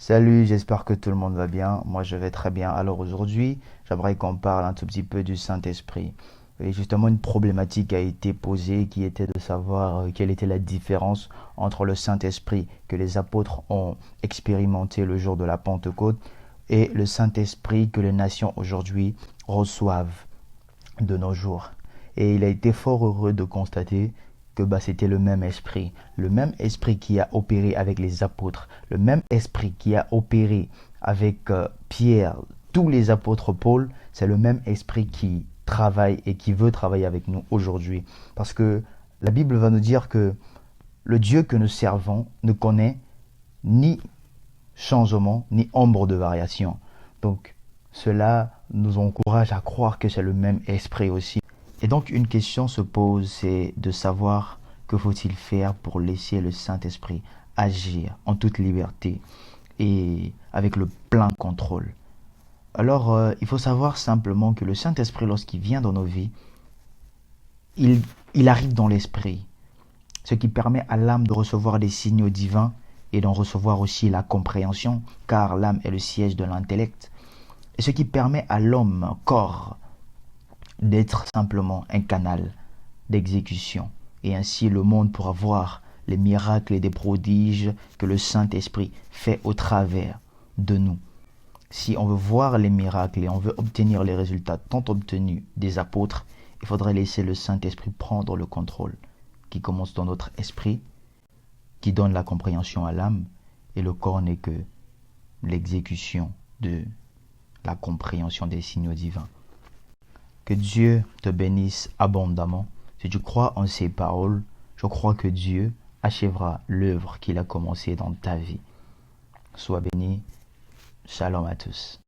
Salut, j'espère que tout le monde va bien. Moi, je vais très bien. Alors aujourd'hui, j'aimerais qu'on parle un tout petit peu du Saint-Esprit. Et justement, une problématique a été posée qui était de savoir quelle était la différence entre le Saint-Esprit que les apôtres ont expérimenté le jour de la Pentecôte et le Saint-Esprit que les nations aujourd'hui reçoivent de nos jours. Et il a été fort heureux de constater que c'était le même esprit qui a opéré avec les apôtres, le même esprit qui a opéré avec Pierre, tous les apôtres Paul, c'est le même esprit qui travaille et qui veut travailler avec nous aujourd'hui. Parce que la Bible va nous dire que le Dieu que nous servons ne connaît ni changement ni ombre de variation. Donc cela nous encourage à croire que c'est le même esprit aussi. Et donc une question se pose, c'est de savoir que faut-il faire pour laisser le Saint-Esprit agir en toute liberté et avec le plein contrôle. Alors il faut savoir simplement que le Saint-Esprit, lorsqu'il vient dans nos vies, il, il arrive dans l'esprit, ce qui permet à l'âme de recevoir des signaux divins et d'en recevoir aussi la compréhension, car l'âme est le siège de l'intellect, et ce qui permet à l'homme, corps, d'être simplement un canal d'exécution. Et ainsi le monde pourra voir les miracles et des prodiges que le Saint-Esprit fait au travers de nous. Si on veut voir les miracles et on veut obtenir les résultats tant obtenus des apôtres, il faudrait laisser le Saint-Esprit prendre le contrôle, qui commence dans notre esprit, qui donne la compréhension à l'âme, et le corps n'est que l'exécution de la compréhension des signaux divins. Que Dieu te bénisse abondamment. Si tu crois en ces paroles, je crois que Dieu achèvera l'œuvre qu'il a commencée dans ta vie. Sois béni. Shalom à tous.